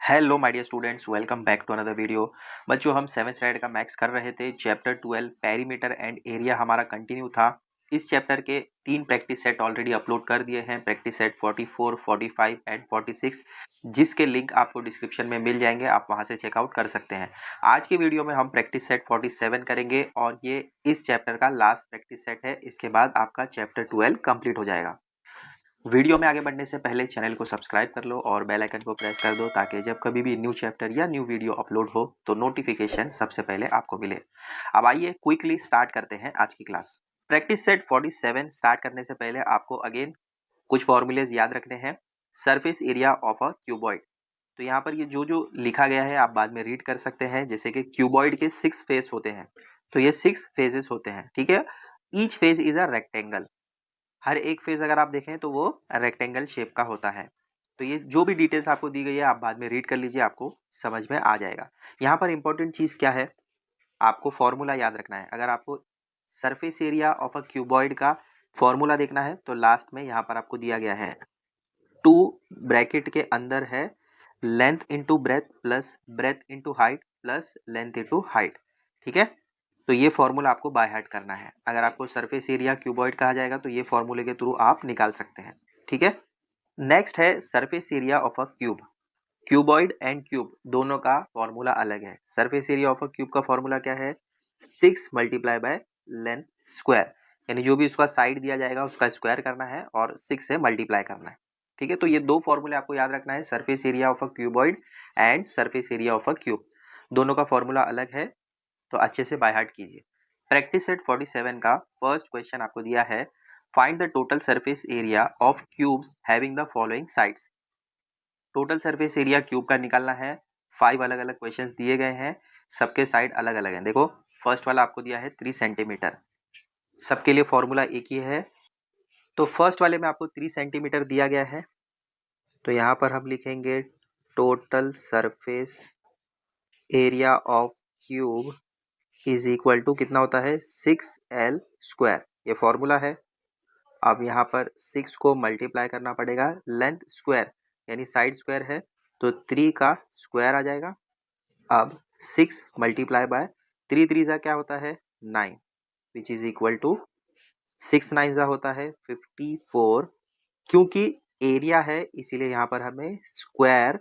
Hello my dear students, welcome back to another video. बच्चों, हम 7th standard का maths कर रहे थे। चैप्टर 12 पेरीमीटर एंड एरिया हमारा कंटिन्यू था। इस चैप्टर के 3 प्रैक्टिस सेट ऑलरेडी अपलोड कर दिए हैं, प्रैक्टिस सेट 44, 45 एंड 46, जिसके लिंक आपको डिस्क्रिप्शन में मिल जाएंगे, आप वहां से चेकआउट कर सकते हैं। आज की वीडियो में हम प्रैक्टिस सेट 47 करेंगे और ये इस चैप्टर का लास्ट प्रैक्टिस सेट है। इसके बाद आपका चैप्टर 12 कंप्लीट हो जाएगा। वीडियो में आगे बढ़ने से पहले चैनल को सब्सक्राइब कर लो और बेल आइकन को प्रेस कर दो, ताकि जब कभी भी न्यू चैप्टर या न्यू वीडियो अपलोड हो तो नोटिफिकेशन सबसे पहले आपको मिले। अब आइए क्विकली स्टार्ट करते हैं आज की क्लास। प्रैक्टिस सेट 47 स्टार्ट करने से पहले आपको अगेन कुछ फॉर्मूलेज याद रखने हैं। Surface area of a cuboid, तो यहाँ पर ये जो जो लिखा गया है आप बाद में रीड कर सकते हैं। जैसे कि क्यूबॉइड के 6 फेस होते हैं, तो ये 6 फेजेस होते हैं, ठीक है। Each phase is a rectangle, हर एक फेज अगर आप देखें तो वो रेक्टेंगल शेप का होता है। तो ये जो भी डिटेल्स आपको दी गई है आप बाद में रीड कर लीजिए, आपको समझ में आ जाएगा। यहाँ पर इंपॉर्टेंट चीज क्या है, आपको फॉर्मूला याद रखना है। अगर आपको surface area of a cuboid का फॉर्मूला देखना है तो लास्ट में यहाँ पर आपको दिया गया है 2 ब्रैकेट के अंदर है length into breadth plus breadth into height plus length into height, ठीक है। तो ये फॉर्मूला आपको बाय हार्ट करना है। अगर आपको सरफेस एरिया क्यूबॉइड कहा जाएगा तो ये फॉर्मूले के थ्रू आप निकाल सकते हैं, ठीक है। नेक्स्ट है surface area of a cube. Cuboid and cube दोनों का फॉर्मूला अलग है। Surface area of a cube का फॉर्मूला क्या है, 6 मल्टीप्लाई बाय लेंथ स्क्वायर, यानी जो भी उसका साइड दिया जाएगा उसका स्क्वायर करना है और 6 से मल्टीप्लाई करना है, ठीक है। तो ये दो फॉर्मूले आपको याद रखना है, surface area of a cuboid and surface area of a cube, दोनों का फॉर्मूला अलग है, तो अच्छे से बाय हार्ट कीजिए। प्रैक्टिस सेट 47 का फर्स्ट क्वेश्चन आपको दिया है, find the total surface area of cubes having the following sides. Total surface area cube का निकालना है। 5 अलग अलग क्वेश्चंस दिए गए हैं, सबके साइड अलग अलग हैं। देखो, फर्स्ट वाला आपको दिया है 3 सेंटीमीटर, सबके लिए फॉर्मूला एक ही है। तो फर्स्ट वाले में आपको 3 सेंटीमीटर दिया गया है, तो यहाँ पर हम लिखेंगे total surface area of cube is equal to कितना होता है, 6L स्क्वायर, ये फॉर्मूला है। अब यहाँ पर 6 को मल्टीप्लाई करना पड़ेगा, लेंथ स्क्वायर यानी साइड स्क्वायर है, तो 3 का स्क्वायर आ जाएगा। अब 6 मल्टीप्लाई बाय 3 3 जा क्या होता है 9, विच इज इक्वल टू 6 9 जा होता है 54। क्योंकि एरिया है इसीलिए यहाँ पर हमें स्क्वायर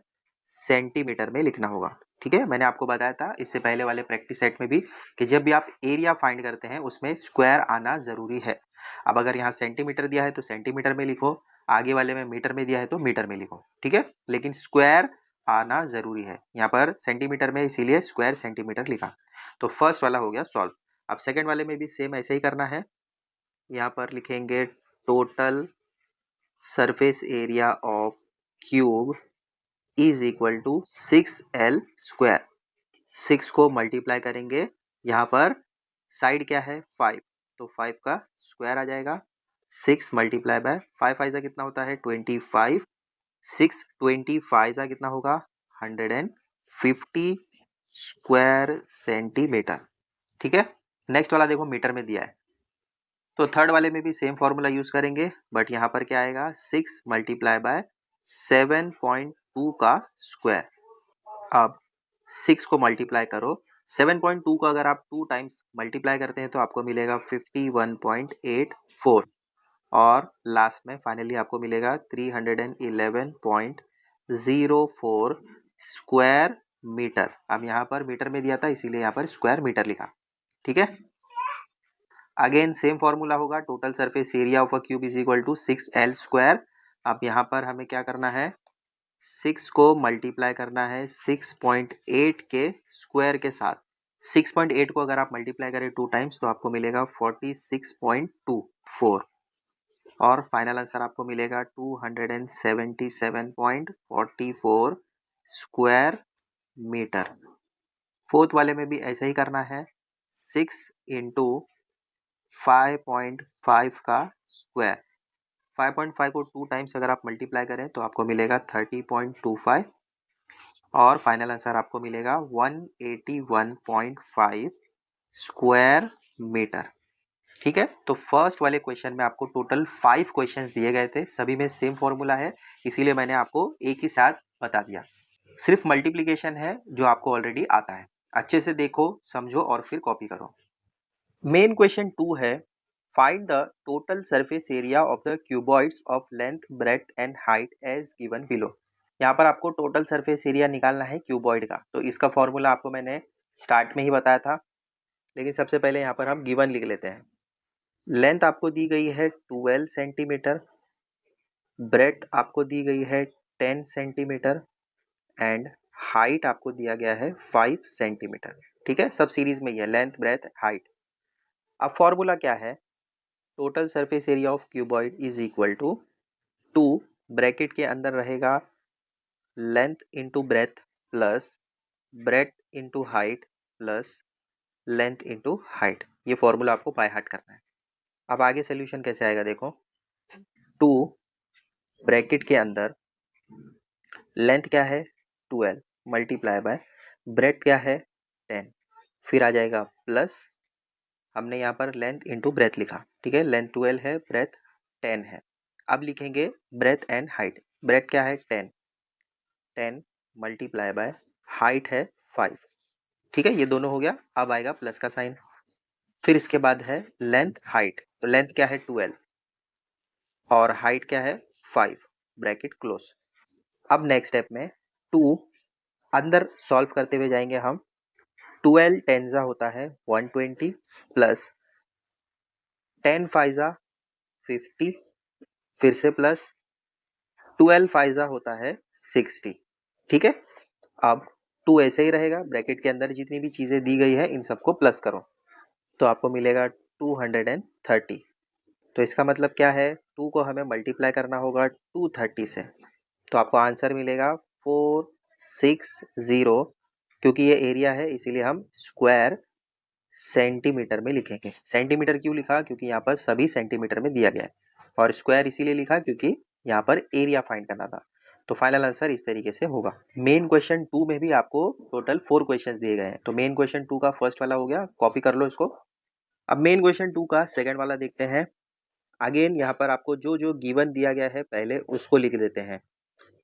सेंटीमीटर में लिखना होगा, ठीक है। मैंने आपको बताया था इससे पहले वाले प्रैक्टिस सेट में भी कि जब भी आप एरिया फाइंड करते हैं उसमें स्क्वायर आना जरूरी है। अब अगर यहाँ सेंटीमीटर दिया है तो सेंटीमीटर में लिखो, आगे वाले में मीटर में दिया है तो मीटर में लिखो, ठीक है। लेकिन स्क्वायर आना जरूरी है, यहाँ पर सेंटीमीटर में इसीलिए स्क्वायर सेंटीमीटर लिखा। तो फर्स्ट वाला हो गया सॉल्व। अब सेकेंड वाले में भी सेम ऐसे ही करना है। यहाँ पर लिखेंगे total surface area of cube is equal to 6L square. 6 को मल्टीप्लाई करेंगे, यहाँ पर साइड क्या है 5, तो 5 का स्क्वायर आ जाएगा। 6 मल्टीप्लाई बाय 5 5 कितना होता है 25, 6 25 कितना होगा 150 स्क्वायर सेंटीमीटर, ठीक है। नेक्स्ट वाला देखो मीटर में दिया है, तो थर्ड वाले में भी सेम फॉर्मूला यूज करेंगे, बट यहाँ पर क्या आएगा 6 मल्टीप्लाई बाय 7.2 का स्क्वायर। अब 6 को मल्टीप्लाई करो, 7.2 को अगर आप 2 टाइम्स मल्टीप्लाई करते हैं तो आपको मिलेगा 51.84, और लास्ट में फाइनली आपको मिलेगा 311.04 स्क्वायर मीटर। अब यहाँ पर मीटर में दिया था इसीलिए यहाँ पर स्क्वायर मीटर लिखा, ठीक है। अगेन सेम फॉर्मूला होगा, total surface area of a cube is equal to 6L square. अब यहाँ पर हमें क्या करना है, 6 को मल्टीप्लाई करना है 6.8 के स्क्वायर के साथ। 6.8 को अगर आप मल्टीप्लाई करें 2 टाइम्स तो आपको मिलेगा 46.24, और फाइनल आंसर आपको मिलेगा 277.44 स्क्वायर मीटर। फोर्थ वाले में भी ऐसे ही करना है, 6 इंटू 5.5 का स्क्वायर। 5.5 को 2 टाइम्स अगर आप मल्टीप्लाई करें तो आपको मिलेगा 30.25, और फाइनल आंसर आपको मिलेगा 181.5 स्क्वायर मीटर, ठीक है। तो फर्स्ट वाले क्वेश्चन में आपको टोटल 5 क्वेश्चंस दिए गए थे, सभी में सेम फॉर्मूला है, इसीलिए मैंने आपको एक ही साथ बता दिया। सिर्फ मल्टीप्लिकेशन है जो आपको ऑलरेडी आता है। अच्छे से देखो, समझो और फिर कॉपी करो। मेन क्वेश्चन 2 है, find the total surface area of the cuboids of length, breadth and height as given below. यहाँ पर आपको टोटल सरफेस एरिया निकालना है क्यूबॉइड का। तो इसका फॉर्मूला आपको मैंने स्टार्ट में ही बताया था, लेकिन सबसे पहले यहाँ पर हम गिवन लिख लेते हैं। लेंथ आपको दी गई है 12 सेंटीमीटर, ब्रेड्थ आपको दी गई है 10 सेंटीमीटर एंड हाइट आपको दिया गया है 5 सेंटीमीटर। ठीक है, सब सीरीज में ही है, लेंथ, ब्रेथ, हाइट। अब फॉर्मूला क्या है, total surface area of cuboid is equal to 2, bracket के अंदर रहेगा length into breadth plus breadth into height plus length into height. ये फॉर्मूला आपको बाय हार्ट करना है। अब आगे सोल्यूशन कैसे आएगा देखो, 2 ब्रैकेट के अंदर लेंथ क्या है 12 मल्टीप्लाई बाय ब्रेथ क्या है 10, फिर आ जाएगा प्लस, हमने यहाँ पर लेंथ इंटू ब्रेथ लिखा, ठीक है, लेंथ 12 है, ब्रेथ 10 है। अब लिखेंगे ब्रेथ एंड हाइट। ब्रेथ क्या है 10 मल्टीप्लाई बाय हाइट है 5, ठीक है, ये दोनों हो गया। अब आएगा प्लस का साइन, फिर इसके बाद है लेंथ हाइट, तो लेंथ क्या है 12 और हाइट क्या है 5, ब्रैकेट क्लोज। अब नेक्स्ट स्टेप में 2 अंदर सॉल्व करते हुए जाएंगे हम। 12 टेंजा होता है 120 प्लस 10 फाइजा 50, फिर से प्लस 12 फाइजा होता है 60, ठीक है। अब 2 ऐसे ही रहेगा, ब्रैकेट के अंदर जितनी भी चीज़ें दी गई है इन सबको प्लस करो, तो आपको मिलेगा 230। तो इसका मतलब क्या है, 2 को हमें मल्टीप्लाई करना होगा 230 से, तो आपको आंसर मिलेगा 460। क्योंकि ये एरिया है इसीलिए हम स्क्वायर सेंटीमीटर में लिखेंगे। सेंटीमीटर क्यों लिखा, क्योंकि यहाँ पर सभी सेंटीमीटर में दिया गया है, और स्क्वायर इसीलिए लिखा क्योंकि यहाँ पर एरिया फाइंड करना था। तो फाइनल आंसर इस तरीके से होगा। मेन क्वेश्चन 2 में भी आपको टोटल 4 क्वेश्चंस दिए गए हैं। तो मेन क्वेश्चन 2 का फर्स्ट वाला हो गया, कॉपी कर लो इसको। अब मेन क्वेश्चन 2 का सेकंड वाला देखते हैं। अगेन यहाँ पर आपको जो जो गिवन दिया गया है पहले उसको लिख देते हैं।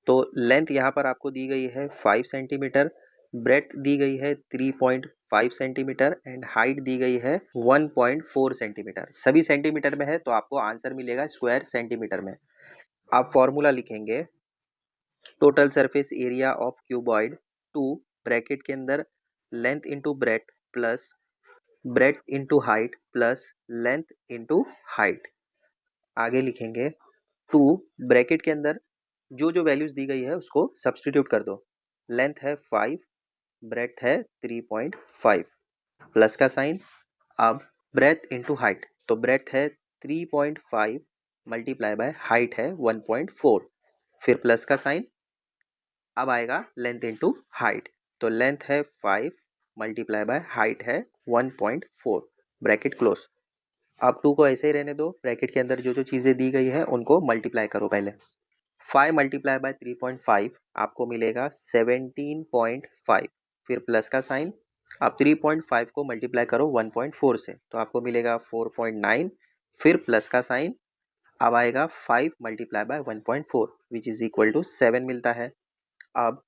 तो लेंथ यहाँ पर आपको दी गई है 5 सेंटीमीटर, ब्रेड्थ दी गई है 3.5 सेंटीमीटर एंड हाइट दी गई है 1.4 सेंटीमीटर। सभी सेंटीमीटर में है तो आपको आंसर मिलेगा स्क्वायर सेंटीमीटर में। आप फॉर्मूला लिखेंगे, total surface area of cuboid 2 bracket के अंदर length into breadth plus breadth into height plus length into height. आगे लिखेंगे 2 ब्रैकेट के अंदर जो जो वैल्यूज दी गई है उसको सब्सटीट्यूट कर दो। लेंथ है 5, ब्रेड्थ है 3.5, प्लस का साइन। अब ब्रेड्थ इंटू हाइट, तो ब्रेड्थ है 3.5 मल्टीप्लाई बाय हाइट है 1.4, फिर प्लस का साइन। अब आएगा लेंथ इंटू हाइट, तो लेंथ है 5 मल्टीप्लाई बाय हाइट है 1.4, ब्रैकेट क्लोज। अब 2 को ऐसे ही रहने दो, ब्रैकेट के अंदर जो जो चीज़ें दी गई है उनको मल्टीप्लाई करो पहले। 5 मल्टीप्लाई बाय 3.5 आपको मिलेगा 17.5, फिर प्लस का साइन। आप 3.5 को मल्टीप्लाई करो 1.4 से, तो आपको मिलेगा 4.9, फिर प्लस का साइन। अब आएगा 5 multiply by 1.4 which is equal to 7 मिलता है। अब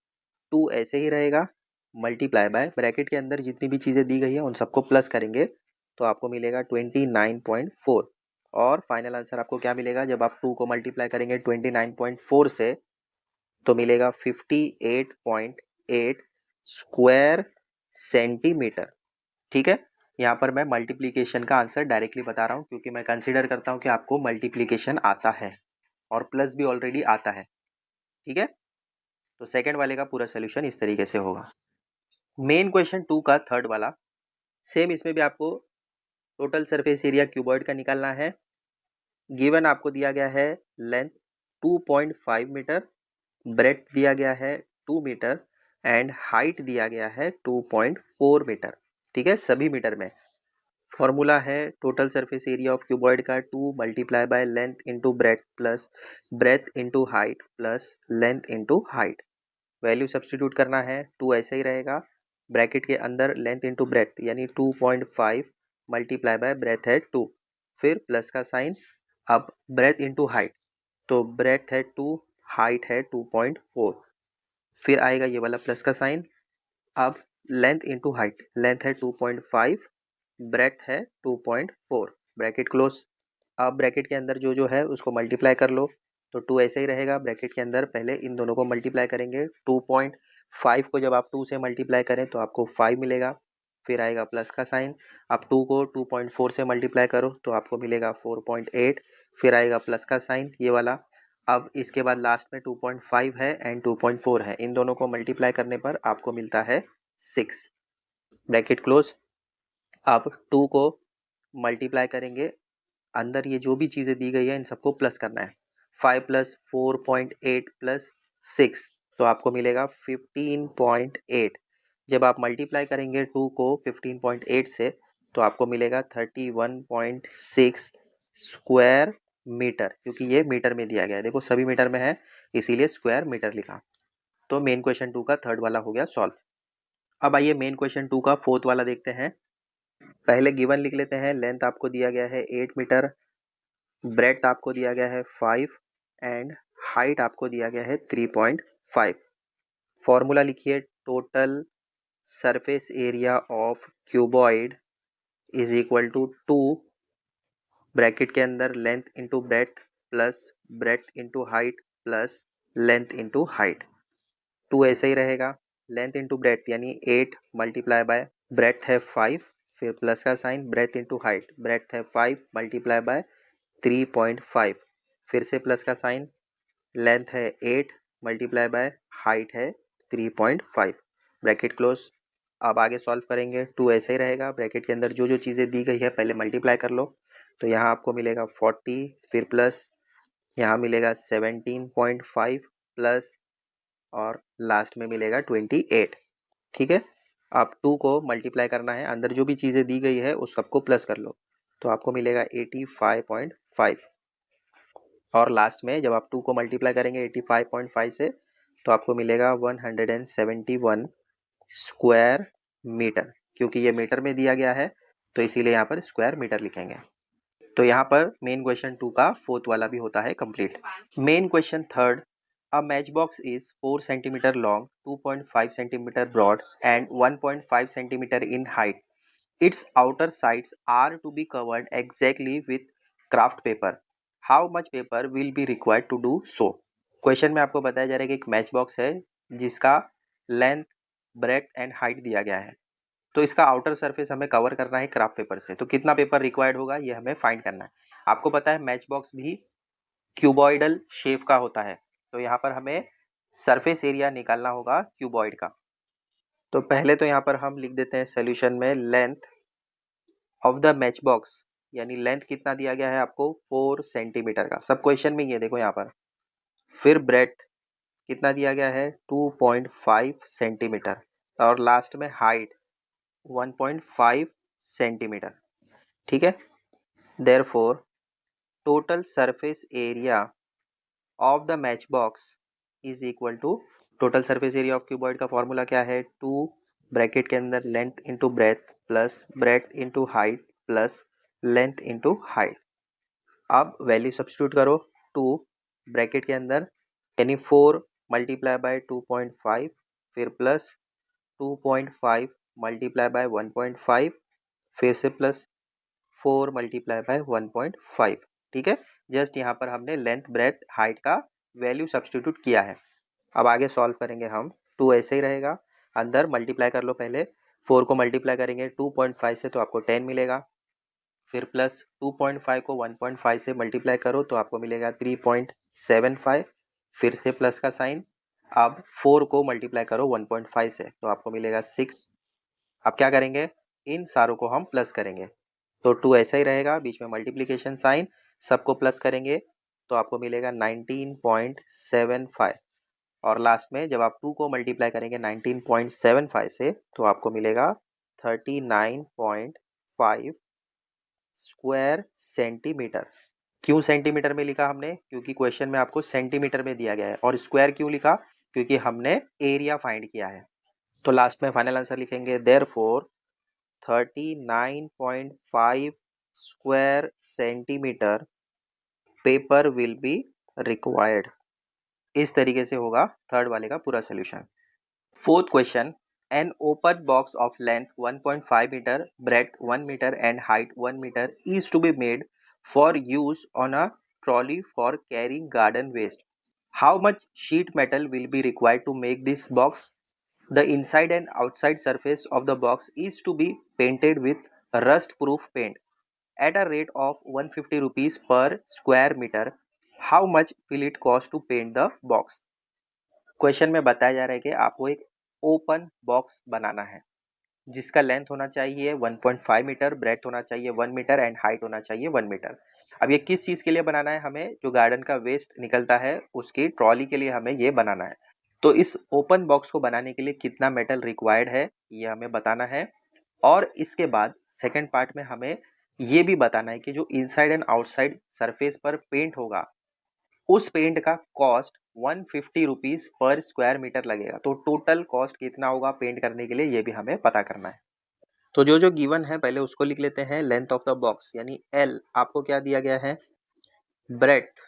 2 ऐसे ही रहेगा, मल्टीप्लाई बाय ब्रैकेट के अंदर जितनी भी चीज़ें दी गई है उन सबको प्लस करेंगे, तो आपको मिलेगा 29.4। और फाइनल आंसर आपको क्या मिलेगा, जब आप 2 को मल्टीप्लाई करेंगे 29.4 से, तो मिलेगा 58.8 स्क्वायर सेंटीमीटर। ठीक है, यहाँ पर मैं मल्टीप्लिकेशन का आंसर डायरेक्टली बता रहा हूँ क्योंकि मैं कंसीडर करता हूँ कि आपको मल्टीप्लिकेशन आता है और प्लस भी ऑलरेडी आता है। ठीक है, तो सेकंड वाले का पूरा सोल्यूशन इस तरीके से होगा। मेन क्वेश्चन 2 का थर्ड वाला सेम, इसमें भी आपको टोटल सरफेस एरिया क्यूबॉइड का निकालना है। गिवन आपको दिया गया है लेंथ 2.5 मीटर, ब्रेड्थ दिया गया है 2 मीटर एंड हाइट दिया गया है 2.4 मीटर। ठीक है, सभी मीटर में। फॉर्मूला है total surface area of cuboid का 2 multiply by length into breadth plus breadth into height plus length into height. Value substitute करना है, 2 ऐसे ही रहेगा, ब्रैकेट के अंदर लेंथ इंटू ब्रेड्थ यानी 2.5 मल्टीप्लाई बाय ब्रेड्थ है 2, फिर प्लस का साइन। अब ब्रेड्थ इंटू हाइट, तो ब्रेड्थ है 2, हाइट है 2.4, फिर आएगा ये वाला प्लस का साइन। अब लेंथ इंटू हाइट, लेंथ है 2.5, ब्रेथ है 2.4, ब्रैकेट क्लोज। अब ब्रैकेट के अंदर जो जो है उसको मल्टीप्लाई कर लो, तो 2 ऐसे ही रहेगा। ब्रैकेट के अंदर पहले इन दोनों को मल्टीप्लाई करेंगे, 2.5 को जब आप 2 से मल्टीप्लाई करें तो आपको 5 मिलेगा। फिर आएगा प्लस का साइन। अब 2 को 2.4 से मल्टीप्लाई करो तो आपको मिलेगा 4.8। फिर आएगा प्लस का साइन ये वाला। अब इसके बाद लास्ट में 2.5 है एंड 2.4 है, इन दोनों को मल्टीप्लाई करने पर आपको मिलता है 6, ब्रैकेट क्लोज। अब 2 को मल्टीप्लाई करेंगे, अंदर ये जो भी चीज़ें दी गई है इन सबको प्लस करना है। 5 प्लस 4.8 प्लस 6 तो आपको मिलेगा 15.8। जब आप मल्टीप्लाई करेंगे 2 को 15.8 से तो आपको मिलेगा 31.6 स्क्वायर मीटर, क्योंकि ये मीटर में दिया गया है। देखो सभी मीटर में है इसीलिए स्क्वायर मीटर लिखा। तो मेन क्वेश्चन 2 का थर्ड वाला हो गया सॉल्व। अब आइए मेन क्वेश्चन 2 का फोर्थ वाला देखते हैं। पहले गिवन लिख लेते हैं। लेंथ आपको दिया गया है 8 मीटर, ब्रेड्थ आपको दिया गया है 5 एंड हाइट आपको दिया गया है 3.5। फॉर्मूला लिखिए, total surface area of cuboid is equal to 2 bracket के अंदर length into breadth plus breadth into height plus length into height. 2 ऐसे ही रहेगा, लेंथ इंटू ब्रेड्थ यानी 8 मल्टीप्लाई बाय ब्रेड्थ है 5, फिर प्लस का sign, breadth into height, breadth है 5 multiply bye 3.5, फिर से प्लस का साइन, लेंथ है 8 मल्टीप्लाई बाय हाइट है 3.5, ब्रैकेट क्लोज। अब आगे सॉल्व करेंगे, 2 ऐसे ही रहेगा, ब्रैकेट के अंदर जो जो चीज़ें दी गई है पहले मल्टीप्लाई कर लो। तो यहाँ आपको मिलेगा 40, फिर प्लस यहाँ मिलेगा 17.5 प्लस और लास्ट में मिलेगा 28। ठीक है। अब 2 को मल्टीप्लाई करना है, अंदर जो भी चीज़ें दी गई है उस सबको प्लस कर लो, तो आपको मिलेगा 85.5 और लास्ट में जब आप 2 को मल्टीप्लाई करेंगे 85.5 से तो आपको मिलेगा 171 स्क्वायर मीटर, क्योंकि ये मीटर में दिया गया है तो इसीलिए यहाँ पर स्क्वायर मीटर लिखेंगे। तो यहाँ पर मेन क्वेश्चन 2 का फोर्थ वाला भी होता है complete. Main question third, a match box is 4 centimetre long, 2.5 centimetre broad and 1.5 centimetre in height. Its outer sides are to be covered exactly with craft paper. How much paper will be required to do so? Question में आपको बताया जा रहा है कि एक match box है जिसका लेंथ ब्रेड्थ एंड हाइट दिया गया है, तो इसका आउटर सरफेस हमें कवर करना है क्राफ्ट पेपर से। तो कितना पेपर रिक्वायर्ड होगा ये हमें फाइंड करना है। आपको पता है मैच बॉक्स भी क्यूबॉइडल शेप का होता है, तो यहाँ पर हमें सरफेस एरिया निकालना होगा क्यूबॉइड का। तो पहले तो यहाँ पर हम लिख देते हैं सोल्यूशन में, length of the match box यानी लेंथ कितना दिया गया है आपको 4 सेंटीमीटर का, सब क्वेश्चन में ये देखो यहाँ पर। फिर ब्रेड्थ कितना दिया गया है 2.5 सेंटीमीटर और लास्ट में हाइट 1.5 सेंटीमीटर। ठीक है। Therefore total surface area of the match box is equal to, total surface area of cuboid का फॉर्मूला क्या है, 2 ब्रैकेट के अंदर length into breadth plus breadth into height plus length into height. अब value substitute करो, 2 bracket के अंदर यानी 4 मल्टीप्लाई बाय 2.5, फिर प्लस 2.5 मल्टीप्लाई बाय 1.5, फिर से प्लस 4 मल्टीप्लाई बाय 1.5। ठीक है। जस्ट यहाँ पर हमने लेंथ ब्रेथ हाइट का वैल्यू सब्स्टिट्यूट किया है। अब आगे सॉल्व करेंगे हम, 2 ऐसे ही रहेगा, अंदर मल्टीप्लाई कर लो पहले, 4 को मल्टीप्लाई करेंगे 2.5 से तो आपको 10 मिलेगा, फिर प्लस 2.5 को 1.5 से मल्टीप्लाई करो तो आपको मिलेगा 3.75, फिर से प्लस का साइन। अब 4 को मल्टीप्लाई करो 1.5 से तो आपको मिलेगा 6। अब क्या करेंगे, इन सारों को हम प्लस करेंगे, तो 2 ऐसा ही रहेगा, बीच में मल्टीप्लिकेशन साइन, सबको प्लस करेंगे तो आपको मिलेगा 19.75 और लास्ट में जब आप 2 को मल्टीप्लाई करेंगे 19.75 से तो आपको मिलेगा 39.5 स्क्वायर सेंटीमीटर। क्यों सेंटीमीटर में लिखा हमने, क्योंकि क्वेश्चन में आपको सेंटीमीटर में दिया गया है। और स्क्वायर क्यों लिखा, क्योंकि हमने एरिया फाइंड किया है। तो लास्ट में फाइनल आंसर लिखेंगे, therefore 39.5 square centimetre paper will be required. इस तरीके से होगा थर्ड वाले का पूरा solution. Fourth question, an open box of length 1.5 metre, breadth 1 metre and height 1 metre is to be made for use on a trolley for carrying garden waste. How much sheet metal will be required to make this box? The inside and outside surface of the box is to be painted with rust proof paint at a rate of 150 rupees per square meter. How much will it cost to paint the box? Question में बताया जा रहा है कि आपको एक open box बनाना है जिसका लेंथ होना चाहिए 1.5 मीटर, ब्रेड्थ होना चाहिए 1 मीटर एंड हाइट होना चाहिए 1 मीटर। अब ये किस चीज़ के लिए बनाना है? हमें जो गार्डन का वेस्ट निकलता है उसकी ट्रॉली के लिए हमें ये बनाना है। तो इस ओपन बॉक्स को बनाने के लिए कितना मेटल रिक्वायर्ड है ये हमें बताना है। और इसके बाद सेकंड पार्ट में हमें ये भी बताना है कि जो इनसाइड एंड आउटसाइड सरफेस पर पेंट होगा उस पेंट का cost 150 rupees per square metre लगेगा। तो टोटल कॉस्ट कितना होगा पेंट करने के लिए ये भी हमें पता करना है। तो जो जो गिवन है पहले उसको लिख लेते हैं। लेंथ ऑफ द बॉक्स यानी एल आपको क्या दिया गया है, ब्रेड्थ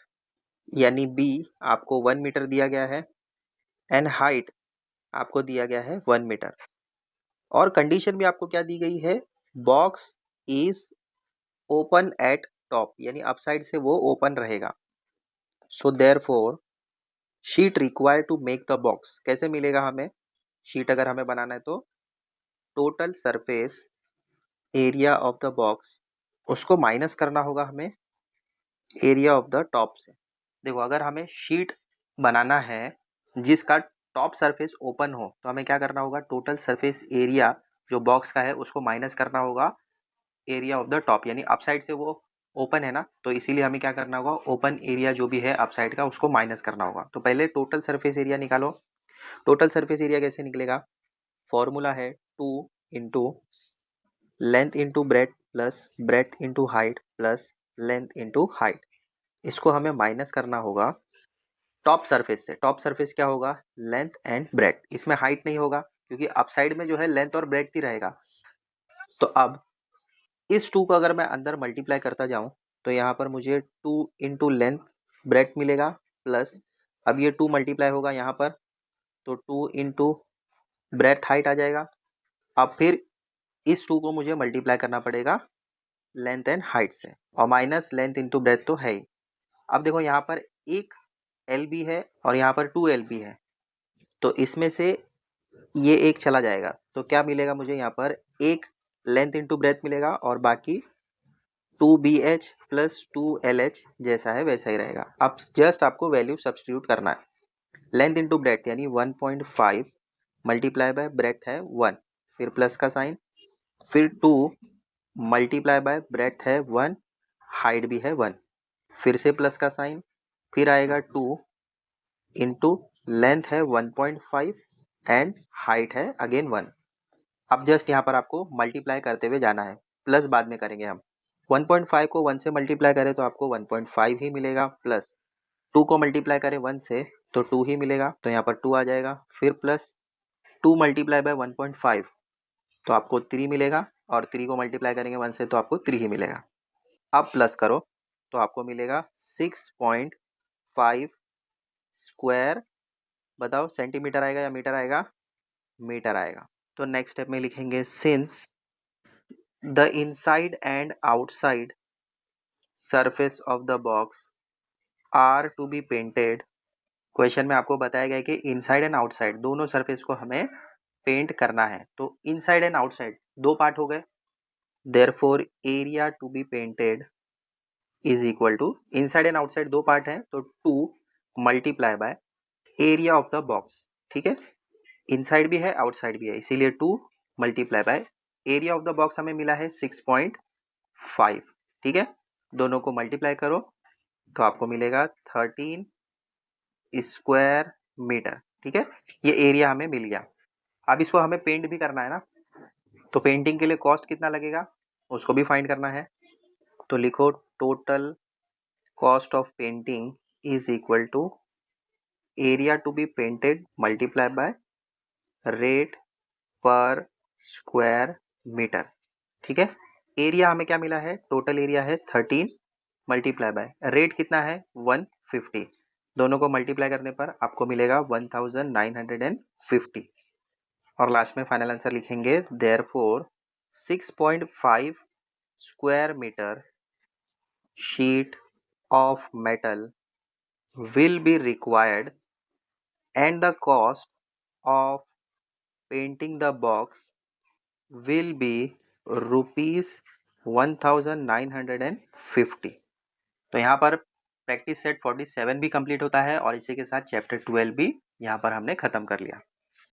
यानी बी आपको 1 मीटर दिया गया है एंड हाइट आपको दिया गया है 1 मीटर। और कंडीशन भी आपको क्या दी गई है, box is open at top यानी अपसाइड से वो ओपन रहेगा। So therefore sheet required to make the box, कैसे मिलेगा हमें शीट अगर हमें बनाना है तो total surface area of the box उसको माइनस करना होगा हमें एरिया ऑफ द टॉप से। देखो अगर हमें शीट बनाना है जिसका टॉप सरफेस ओपन हो तो हमें क्या करना होगा, टोटल सरफेस एरिया जो बॉक्स का है उसको माइनस करना होगा एरिया ऑफ द टॉप यानी अपसाइड से वो ओपन है ना, तो इसीलिए हमें क्या करना होगा, ओपन एरिया जो भी है अपसाइड का उसको माइनस करना होगा। तो पहले टोटल सरफेस एरिया निकालो। टोटल सरफेस एरिया कैसे निकलेगा, फॉर्मूला है 2 into length into breadth plus breadth into height plus length into height. इसको हमें माइनस करना होगा टॉप सरफेस से। टॉप सरफेस क्या होगा, लेंथ एंड ब्रेथ, इसमें हाइट नहीं होगा क्योंकि अपसाइड में जो है लेंथ और ब्रेथ ही रहेगा। तो अब इस 2 को अगर मैं अंदर मल्टीप्लाई करता जाऊं तो यहाँ पर मुझे 2 इंटू लेंथ ब्रेथ मिलेगा प्लस अब ये 2 मल्टीप्लाई होगा यहाँ पर तो 2 इंटू ब्रेथ हाइट आ जाएगा। अब फिर इस 2 को मुझे मल्टीप्लाई करना पड़ेगा लेंथ एंड हाइट से और माइनस लेंथ इंटू ब्रेथ तो है ही। अब देखो यहाँ पर एक एल बी है और यहाँ पर 2 एल बी है तो इसमें से ये एक चला जाएगा तो क्या मिलेगा मुझे यहाँ पर एक लेंथ इंटू ब्रेथ मिलेगा और बाकी 2BH प्लस 2LH जैसा है वैसा ही रहेगा। अब जस्ट आपको वैल्यू सब्सटीट्यूट करना है। लेंथ इंटू ब्रेथ यानी 1.5 मल्टीप्लाई बाय ब्रेथ है 1 फिर प्लस का साइन फिर 2 मल्टीप्लाई बाय ब्रेथ है 1 हाइट भी है 1 फिर से प्लस का साइन फिर आएगा 2 इंटू लेंथ है 1.5 एंड हाइट है अगेन 1। अब जस्ट यहाँ पर आपको मल्टीप्लाई करते हुए जाना है, प्लस बाद में करेंगे हम। 1.5 को 1 से मल्टीप्लाई करें तो आपको 1.5 ही मिलेगा प्लस 2 को मल्टीप्लाई करें 1 से तो 2 ही मिलेगा तो यहाँ पर 2 आ जाएगा फिर प्लस 2 मल्टीप्लाई बाय 1.5 तो आपको 3 मिलेगा और 3 को मल्टीप्लाई करेंगे 1 से तो आपको 3 ही मिलेगा। अब प्लस करो तो आपको मिलेगा 6.5 स्क्वायर, बताओ सेंटीमीटर आएगा या मीटर आएगा, मीटर आएगा। तो नेक्स्ट स्टेप में लिखेंगे since the inside and outside surface of the box are to be painted. Question में आपको बताया गया है कि इनसाइड एंड आउटसाइड दोनों सरफेस को हमें पेंट करना है। तो इनसाइड एंड आउटसाइड दो पार्ट हो गए, therefore area to be painted is equal to, inside and outside दो पार्ट है तो 2 multiply by area of the box. ठीक है, इनसाइड भी है आउटसाइड भी है इसीलिए 2 multiply by area of the box हमें मिला है 6.5। ठीक है, दोनों को मल्टीप्लाई करो तो आपको मिलेगा 13 स्क्वायर मीटर। ठीक है, ये एरिया हमें मिल गया। अब इसको हमें पेंट भी करना है ना, तो पेंटिंग के लिए कॉस्ट कितना लगेगा उसको भी फाइंड करना है। तो लिखो total cost of painting is equal to area to be painted multiply by rate per square metre. ठीक है, एरिया हमें क्या मिला है, टोटल एरिया है 13 मल्टीप्लाई बाय रेट कितना है 150 दोनों को मल्टीप्लाई करने पर आपको मिलेगा 1950 और लास्ट में फाइनल आंसर लिखेंगे therefore 6.5 square metre sheet of metal will be required and the cost of painting the box will be rupees 1950। तो यहाँ पर प्रैक्टिस सेट 47 भी कंप्लीट होता है और इसी के साथ चैप्टर 12 भी यहाँ पर हमने खत्म कर लिया।